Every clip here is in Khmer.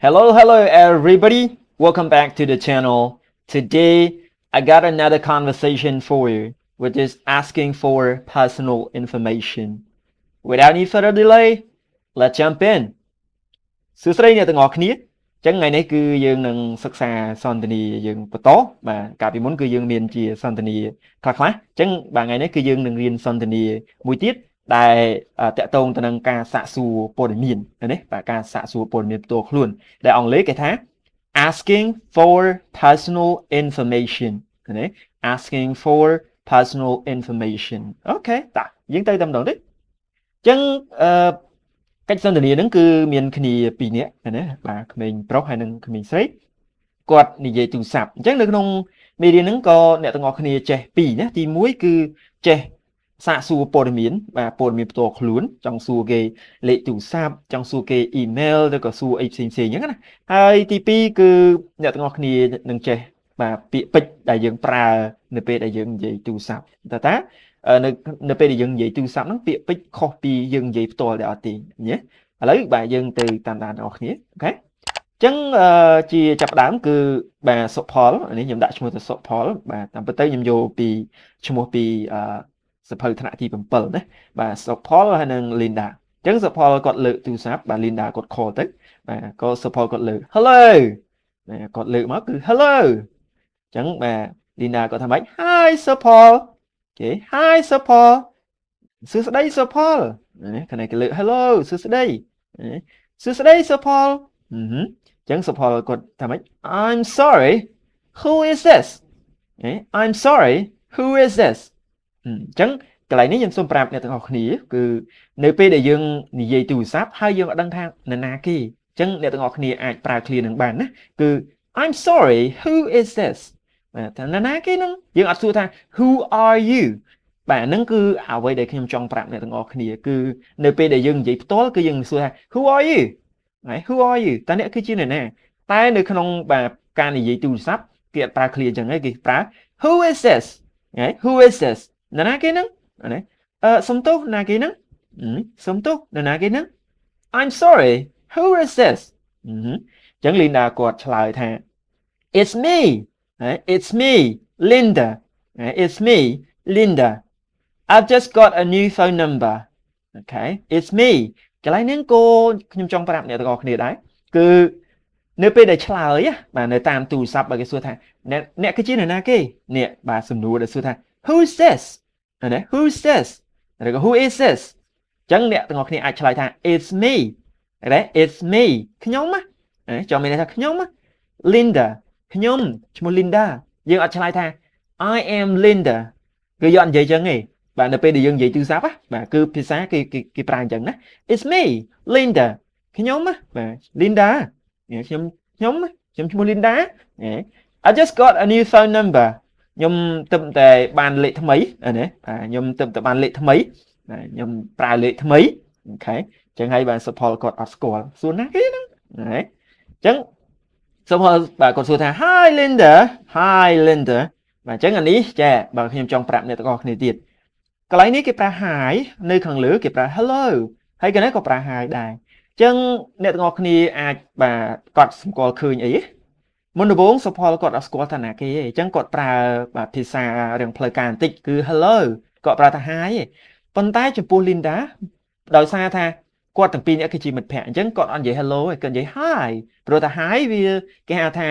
Hello everybody. Welcome back to the channel. Today I got another conversation for you, which is asking for personal information. Without any further delay, let's jump in. សួស្តីអ្នកទាំងអស់គ្នាអញ្ចឹងថ្ងៃនេះគឺយើងនឹងសិក្សាសន្ទនាយើងបន្តបាទកាលពីមុនគឺយើងមានជាសន្ទនាខ្លះៗអញ្ចឹងបាទថ្ងៃនេះគឺយើងនឹងរៀនសន្ទនាមួយទៀតដែលតកតងទៅនឹងការសាកសួរព័ត៌មានណាបាទការសាកសួរព័ត៌មានផ្ទាល់ខ្លួនដែលអង់គ្លេសគេថា asking for personal information ណា asking for personal information អូខេតោះយើងទៅតែម្ដងទេអញ្ចឹងកិច្ចសន្ទនាហ្នឹងគឺមានគ្នា2នាក់ណាបាទក្មេងប្រុសហើយនិងក្មេងស្រីគាត់និយាយទូរស័ព្ទអញ្ចឹងនៅក្នុងមេរៀនហ្នឹងក៏អ្នកទាំងអស់គ្នាចេះ2ណាទី1គឺចេះសាកសួរព័ត៌មានបាទព័ត៌មានផ្ទាល់ខ្លួនចង់សួរគេលេខទូរស័ព្ទចង់សួរគេអ៊ីមែលឬក៏សួរអីផ្សេងៗអញ្ចឹងណាហើយទី2គឺអ្នកទាំងអស់គ្នានឹងចេះបាទពាក្យពេចន៍ដែលយើងប្រើនៅពេលដែលយើងនិយាយទូរស័ព្ទតានៅពេលដែលយើងនិយាយទូរស័ព្ទហ្នឹងពាក្យពេចន៍ខុសពីយើងនិយាយផ្ទាល់តែអត់ទេណាឥឡូវបាទយើងទៅតាមដានអ្នកគ្នាអូខេអញ្ចឹងជាចាប់ផ្ដើមគឺបាទសុផលនេះខ្ញុំដាក់ឈ្មោះទៅសុផលបាទតាមពិតទៅខ្ញុំយកពីឈ្មោះពីសភៅថ្នាក់ទី7ណាបាទសុផលហើយនិង Linda អញ្ចឹងសុផលគាត់លើកទូរស័ព្ទបាទ Linda គាត់ call ទៅបាទក៏សុផលគាត់លើក Hello បាទគាត់លើកមកគឺ Hello អញ្ចឹងបាទ Linda គាត់ថាម៉េច Hi សុផលអូខេ Hi សុផលសួស្តីសុផលខាងនេះគេលើក Hello សួស្តីសួស្តីសុផលអញ្ចឹងសុផលគាត់ថាម៉េច I'm sorry who is this I'm sorry who is this អញ្ចឹងកន្លែងនេះខ្ញុំសូមប្រាប់អ្នកទាំងអស់គ្នាគឺនៅពេលដែលយើងនិយាយទូរស័ព្ទហើយយើងអត់ដឹងថានរណាគេអញ្ចឹងអ្នកទាំងអស់គ្នាអាចប្រើឃ្លានឹងបានណាគឺ I'm sorry who is this បាទថានរណាគេនឹងយើងអត់សួរថា who are you បាទហ្នឹងគឺអ្វីដែលខ្ញុំចង់ប្រាប់អ្នកទាំងអស់គ្នាគឺនៅពេលដែលយើងនិយាយផ្ទាល់គឺយើងសួរថា who are you who are you តើអ្នកគឺជានរណាតែនៅក្នុងបាទការនិយាយទូរស័ព្ទគេអត់ប្រើឃ្លាអញ្ចឹងទេគេប្រើ who is this who is this នរណាគេហ្នឹងណាសុំទោសណាគេហ្នឹងសុំទោសនរណាគេហ្នឹង I'm sorry who is this អញ្ចឹង Linda គាត់ឆ្លើយថា It's me it's me Linda it's me Linda I've just got a new phone number okay it's me កន្លែងហ្នឹងក៏ខ្ញុំចង់ប្រាប់អ្នកទាំងអស់គ្នាដែរគឺនៅពេលដែលឆ្លើយបាទនៅតាមទូរស័ព្ទបើគេសួរថាអ្នកគឺជានរណាគេនេះបាទសំណួរដែលសួរថា Who's this ណា Who's this ឬក៏ Who is this អញ្ចឹងអ្នកទាំងអស់គ្នាអាចឆ្លើយថា It's me ណា It's me ខ្ញុំចាំមានន័យថាខ្ញុំ Linda ខ្ញុំឈ្មោះ Linda យើងអត់ឆ្លើយថា I am Linda គឺយើងអត់និយាយអញ្ចឹងទេបាទនៅពេលដែលយើងនិយាយទូរស័ព្ទបាទគឺភាសាគេប្រើអញ្ចឹងណា It's me Linda ខ្ញុំបាទ Linda ខ្ញុំឈ្មោះ Linda I just got a new phone number ខ្ញុំទើបតែបានលេខថ្មីណាខ្ញុំទើបតែបានលេខថ្មីខ្ញុំប្រើលេខថ្មីអូខេអញ្ចឹងហើយបានសុផលគាត់អត់ស្គាល់សួរណាគេហ្នឹងអញ្ចឹងសុផលបាទគាត់សួរថា Hi Linda បាទអញ្ចឹងអានេះចាបើខ្ញុំចង់ប្រាប់អ្នកទាំងអស់គ្នាទៀតកន្លែងនេះគេប្រើ Hi នៅខាងលើគេប្រើ Hello ហើយកន្លែងក៏ប្រើ Hi ដែរអញ្ចឹងអ្នកទាំងអស់គ្នាអាចបាទគាត់ស្គាល់ឃើញអីមុនដំបូងសុផលគាត់អត់ស្គាល់ថាណាគេទេអញ្ចឹងគាត់ប្រើបាទភាសារឿងផ្លូវការបន្តិចគឺ Hello គាត់ប្រើថា Hi ទេប៉ុន្តែចំពោះ Linda ដោយសារថាគាត់ទាំងពីរនាក់គឺជាមិត្តភក្តិអញ្ចឹងគាត់អត់និយាយ Hello ទេគាត់និយាយ Hi ព្រោះថា Hi វាគេហៅថា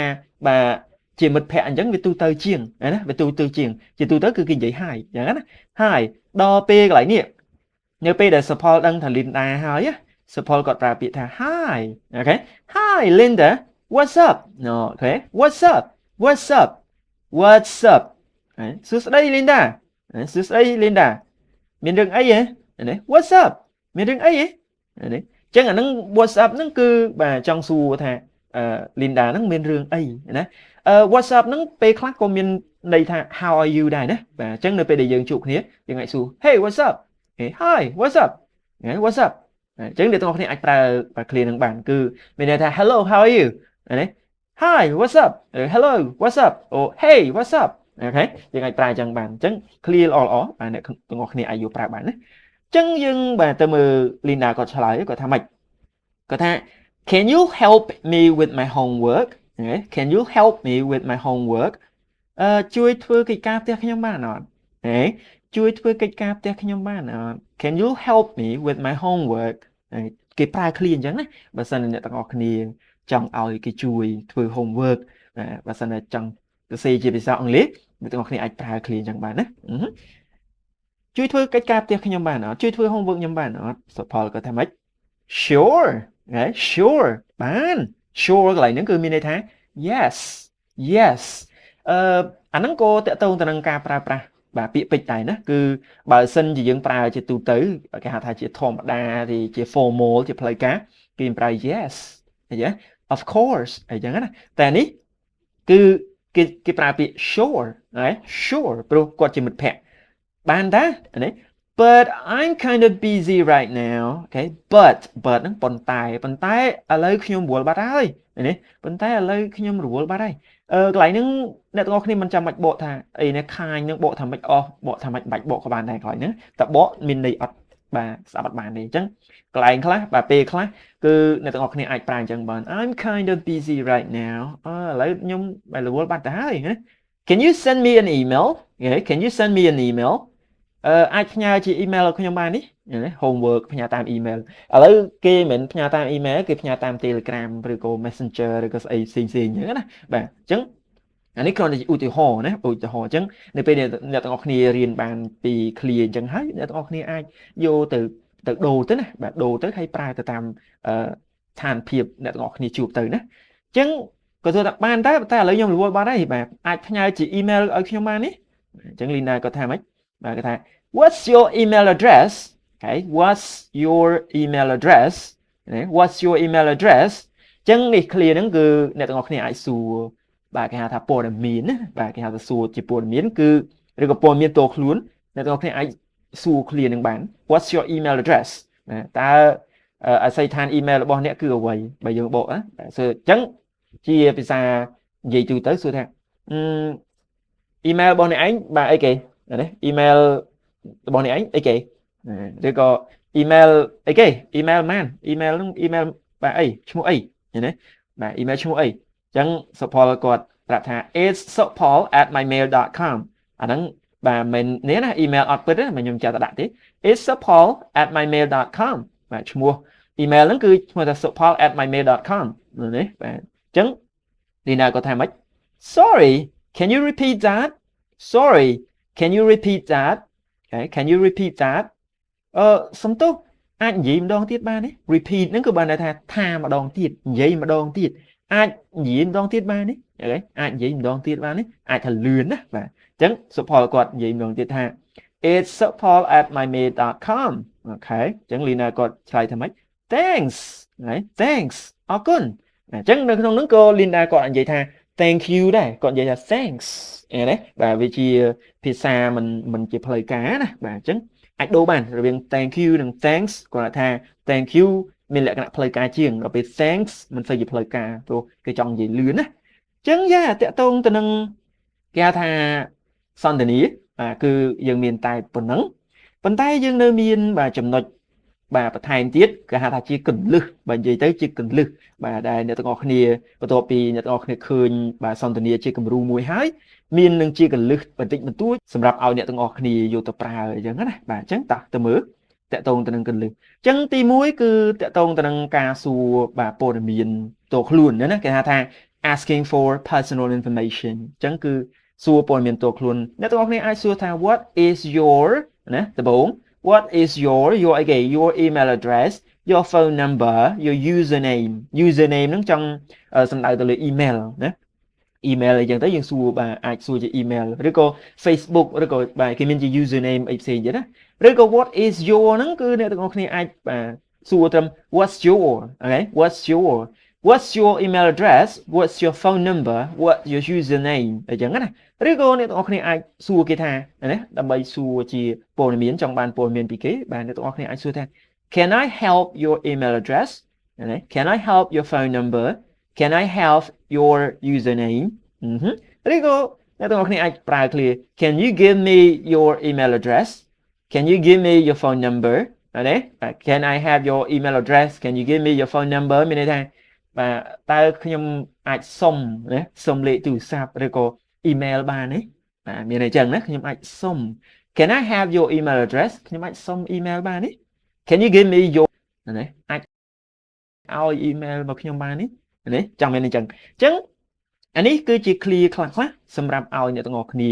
បាទជាមិត្តភក្តិអញ្ចឹងវាទូទៅជាងណាវាទូទៅជាងជាទូទៅគឺគេនិយាយ Hi អញ្ចឹងណា Hi ដល់ពេលកន្លែងនេះនៅពេលដែលសុផលដឹងថា Linda ហើយសុផលគាត់ប្រើពាក្យថា Hi អូខេ Hi Linda What's up អូខេ What's up សួស្តី Linda សួស្តី Linda មានរឿងអីហ៎ណា What's up មានរឿងអីហ៎នេះអញ្ចឹងអាហ្នឹង What's up ហ្នឹងគឺបាទចង់សួរថាLinda ហ្នឹងមានរឿងអីណា What's up ហ្នឹងពេលខ្លះក៏មានន័យថា How are you ដែរណាបាទអញ្ចឹងនៅពេលដែលយើងជួបគ្នាយើងអាចសួរ Hey what's up Hi what's up What's up អញ្ចឹងអ្នកទាំងអស់គ្នាអាចប្រើបាទឃ្លានឹងបានគឺមានន័យថា Hello how are you ណា Hi what's up Hello what's up អូ Hey what's up អូខេយើងអាចប្រើអញ្ចឹងបានអញ្ចឹង clear ល្អបាទអ្នកទាំងអស់គ្នាអាចយកប្រើបានណាអញ្ចឹងយើងបាទទៅមើល Linda គាត់ឆ្លើយគាត់ថាម៉េចគាត់ថា Can you help me with my homework? Can you help me with my homework? ជួយធ្វើកិច្ចការផ្ទះខ្ញុំបានអត់ជួយធ្វើកិច្ចការផ្ទះខ្ញុំបានអត់ Can you help me with my homework គេប្រើឃ្លាអញ្ចឹងណាបើសិនអ្នកទាំងអស់គ្នាចង់ឲ្យគេជួយធ្វើ homework បើសិនចង់សរសេរជាភាសាអង់គ្លេសអ្នកទាំងអស់គ្នាអាចប្រើឃ្លាអញ្ចឹងបានណាជួយធ្វើកិច្ចការផ្ទះខ្ញុំបានអត់ជួយធ្វើ homework ខ្ញុំបានអត់សុផលគាត់ថាម៉េច Sure sure បាន sure កន្លែងហ្នឹងគឺមានន័យថា yes yes អាហ្នឹងក៏តកតងទៅនឹងការប្រើប្រាស់បាទពាក្យពេចន៍ដែរណាគឺបើសិនជាយើងប្រើជាទូទៅគេហៅថាជាធម្មតាទីជា formal ជាផ្លូវការគេប្រើ yes ឃើញទេ of course អីចឹងណាតែនេះគឺគេប្រើពាក្យ sure sure ព្រោះគាត់ជាមិត្តភក្តិបានតានេះ But I'm kind of busy right now okay but ហ្នឹងប៉ុន្តែឥឡូវខ្ញុំរវល់បាត់ហើយនេះប៉ុន្តែឥឡូវខ្ញុំរវល់បាត់ហើយកន្លែងហ្នឹងអ្នកទាំងអស់គ្នាមិនចាំបាច់បកថាអីណាខាញនឹងបកថាម៉េចអស់បកថាម៉េចបាច់បកក៏បានដែរកន្លែងហ្នឹងតែបកមានន័យអត់បាទស្ដាប់អត់បានទេអញ្ចឹងកន្លែងខ្លះបាទពេលខ្លះគឺអ្នកទាំងអស់គ្នាអាចប្រើអញ្ចឹងបាន I'm kind of busy right now ឥឡូវខ្ញុំរវល់បាត់ទៅហើយណា Can you send me an email Can you send me an email អាចផ្ញើជា email ឲ្យខ្ញុំបាននេះ homework ផ្ញើតាម email ឥឡូវគេមិនផ្ញើតាម email គេផ្ញើតាម Telegram ឬក៏ Messenger ឬក៏ស្អីផ្សេងៗអញ្ចឹងណាបាទអញ្ចឹងអានេះគ្រាន់តែជាឧទាហរណ៍ណាឧទាហរណ៍អញ្ចឹងនៅពេលអ្នកទាំងអស់គ្នារៀនបានពីឃ្លាអញ្ចឹងហើយអ្នកទាំងអស់គ្នាអាចយកទៅដូរទៅណាបាទដូរទៅហើយប្រើទៅតាមស្ថានភាពអ្នកទាំងអស់គ្នាជួបទៅណាអញ្ចឹងក៏ធ្វើថាបានតែឥឡូវខ្ញុំរវល់បាត់ហើយបាទអាចផ្ញើជា email ឲ្យខ្ញុំបាននេះអញ្ចឹងលីណាគាត់ថាម៉េចបាទគេថា What's your email address okay What's your email address What's your email address អញ្ចឹងនេះឃ្លាហ្នឹងគឺអ្នកទាំងអស់គ្នាអាចសួរបាទគេហៅថាព័ត៌មានណាបាទគេហៅថាសួរជាព័ត៌មានគឺឬក៏ព័ត៌មានតខ្លួនអ្នកទាំងអស់គ្នាអាចសួរឃ្លាហ្នឹងបាន What's your email address តើអាស័យដ្ឋាន email របស់អ្នកគឺអ្វីបើយើងបកណាអញ្ចឹងជាភាសានិយាយទូទៅសួរថាemail របស់អ្នកឯងបាទអីគេណា email របស់អ្នកឯងអីគេឬក៏ email អីគេ email ម៉ាន email ហ្នឹង email បាទអីឈ្មោះអីណាបាទ email ឈ្មោះអីអញ្ចឹងសុផលគាត់ប្រាប់ថា itsupol@mymail.com អាហ្នឹងបាទមិននេះណា email អត់ពិតទេមិនខ្ញុំចាត់ដាក់ទេ itsupol@mymail.com បាទឈ្មោះ email ហ្នឹងគឺឈ្មោះថា supol@mymail.com នេះបាទអញ្ចឹងនេះណាគាត់ថាម៉េច Sorry can you repeat that Sorry can you repeat that okay can you repeat that សំទោសអាចនិយាយម្ដងទៀតបានទេ repeat ហ្នឹងគឺបានន័យថាម្ដងទៀតនិយាយម្ដងទៀតអាចនិយាយម្ដងទៀតបានទេអូខេអាចនិយាយម្ដងទៀតបានទេអាចថាលឿនណាបាទអញ្ចឹងសុផលគាត់និយាយម្ដងទៀតថា it's supol@mymail.com អូខេអញ្ចឹងលីណាគាត់ឆ្លើយថាម៉េច Thanks ហើយ Thanks អរគុណអញ្ចឹងនៅក្នុងហ្នឹងក៏លីណាគាត់និយាយថា thank you ដែរគាត់និយាយថា thanks ណាបាទវាជាភាសាមិនជាផ្លូវការណាបាទអញ្ចឹងអាចដូរបានរវាង thank you និង thanks គាត់ថា thank you មានលក្ខណៈផ្លូវការជាងដល់ពេល thanks មិនសូវជាផ្លូវការព្រោះគេចង់និយាយលឿនណាអញ្ចឹងយ៉ាតកតងទៅនឹងគេហៅថាសន្ទនាបាទគឺយើងមានតែប៉ុណ្ណឹងប៉ុន្តែយើងនៅមានបាទចំណុចបាទបន្ថែមទៀតគេហៅថាជាកលឹះបាទនិយាយទៅជាកលឹះបាទដែលអ្នកទាំងអស់គ្នាបន្ទាប់ពីអ្នកទាំងអស់គ្នាឃើញបាទសន្ទនាជាគំរូមួយហើយមាននឹងជាកលឹះបន្តិចបន្តួចសម្រាប់ឲ្យអ្នកទាំងអស់គ្នាយកទៅប្រើអញ្ចឹងណាបាទអញ្ចឹងតោះទៅមើលតកតងទៅនឹងកលឹះអញ្ចឹងទី1គឺតកតងទៅនឹងការសួរបាទព័ត៌មានតខ្លួនណាគេហៅថា asking for personal information អញ្ចឹងគឺសួរព័ត៌មានតខ្លួនអ្នកទាំងអស់គ្នាអាចសួរថា what is your ណាដំបូងWhat is your email address, your phone number, your username ហ្នឹងចង់សំដៅទៅលើ email ណា email អីចឹងទៅយើងសួរបាទអាចសួរជា email ឬក៏ Facebook ឬក៏បាទគេមានជា username អីផ្សេងទៀតណាឬក៏ what is your ហ្នឹងគឺអ្នកទាំងអស់គ្នាអាចបាទសួរត្រឹម what's your okay what's your email address what's your phone number what's your username អីចឹងណាឬក៏អ្នកទាំងអស់គ្នាអាចសួរគេថាណាដើម្បីសួរជាព័ត៌មានចង់បានព័ត៌មានពីគេបាទអ្នកទាំងអស់គ្នាអាចសួរថា Can I help your email address Can I help your phone number Can I have your username ឬក៏អ្នកទាំងអស់គ្នាអាចប្រើឃ្លា Can you give me your email address Can you give me your phone number đấy can I have your email address can you give me your phone number មានន័យថាបាទតើខ្ញុំអាចសុំណាសុំលេខទូរស័ព្ទឬក៏ email បានទេបាទមានន័យចឹងណាខ្ញុំអាចសុំ can I have your email address ខ្ញុំអាចសុំ email បានទេ can you give me your ណាអាចឲ្យ email មកខ្ញុំបានទេណាចង់មានអញ្ចឹងអានេះគឺជា clear ខ្លះសម្រាប់ឲ្យអ្នកទាំងអស់គ្នា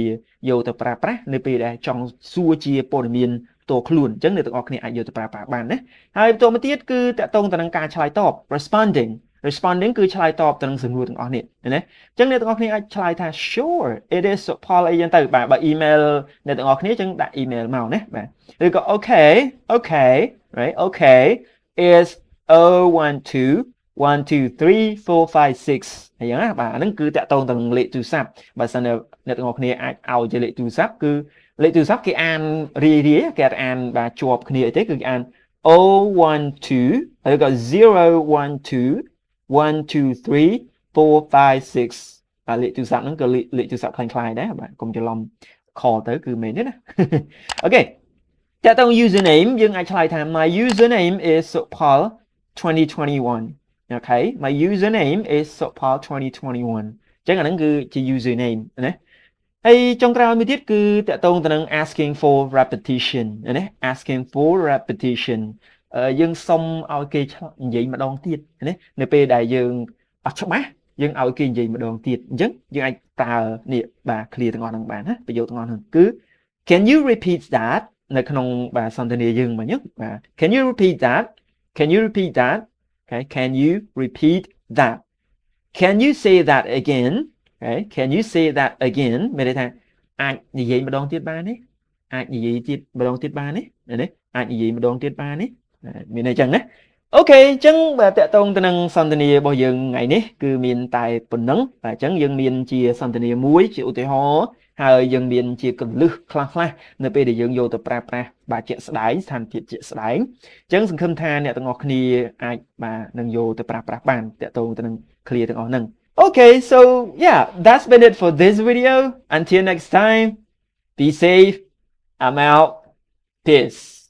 យកទៅប្រើប្រាស់នៅពេលដែលចង់សួរជាព័ត៌មានផ្ទាល់ខ្លួនអញ្ចឹងអ្នកទាំងអស់គ្នាអាចយកទៅប្រើប្រាស់បានណាហើយបន្តមកទៀតគឺតកតងទៅនឹងការឆ្លើយតប responding គឺឆ្លើយតបទៅនឹងសំណួរទាំងអស់នេះណាអញ្ចឹងអ្នកទាំងអស់គ្នាអាចឆ្លើយថា sure it is Paul អីចឹងទៅបាទបើ email អ្នកទាំងអស់គ្នាអញ្ចឹងដាក់ email មកណាបាទឬក៏ okay right okay is 012 1 2 3 4 5 6អញ្ចឹងណាបាទអាហ្នឹងគឺតាក់ទងទៅនឹងលេខទូរស័ព្ទបើសិនអ្នកទាំងអស់គ្នាអាចឲ្យជាលេខទូរស័ព្ទគឺលេខទូរស័ព្ទគេអានរាយគេអាចអានបាទជាប់គ្នាអីទេគឺគេអាន 012 ឬក៏012 1 2 3 4 5 6បាទលេខទូរស័ព្ទហ្នឹងក៏លេខទូរស័ព្ទคล้ายៗដែរបាទកុំច្រឡំ call ទៅគឺមែនទេណាអូខេតាក់ទង username យើងអាចឆ្លើយថា my username is Paul 2021 okay my username is Sopal 2021អញ្ចឹងអាហ្នឹងគឺជា username ណាហើយចុងក្រោយមួយទៀតគឺតកតងទៅនឹង asking for repetition ណា asking for repetition យើងសុំឲ្យគេនិយាយម្ដងទៀតណានៅពេលដែលយើងអត់ច្បាស់យើងឲ្យគេនិយាយម្ដងទៀតអញ្ចឹងយើងអាចប្រើនេះបាទ clear ទាំងអស់ហ្នឹងបានណាប្រយោគទាំងអស់ហ្នឹងគឺ can you repeat that នៅក្នុងបាទសន្ទនាយើងមិញបាទ can you repeat that Okay, can you repeat that? Can you say that again? Okay, can you say that again? មានន័យថាអាចនិយាយម្ដងទៀតបានទេអាចនិយាយទៀតម្ដងទៀតបានទេណាអាចនិយាយម្ដងទៀតបានទេមានន័យចឹងណាអូខេអញ្ចឹងបាទតកតងទៅនឹងសន្ទនារបស់យើងថ្ងៃនេះគឺមានតែប៉ុណ្្នឹងបាទអញ្ចឹងយើងមានជាសន្ទនាមួយជាឧទាហរណ៍ហើយយើងមានជាកលឹះខ្លះនៅពេលដែលយើងយកទៅប្រើប្រាស់បាទជាក់ស្ដែងស្ថានភាពជាក់ស្ដែងអញ្ចឹងសង្ឃឹមថាអ្នកទាំងអស់គ្នាអាចបាទនឹងយកទៅប្រើប្រាស់បានតកតងទៅនឹង clear ទាំងអស់ហ្នឹងOkay, so yeah, that's been it for this video. Until next time, be safe. I'm out. Peace.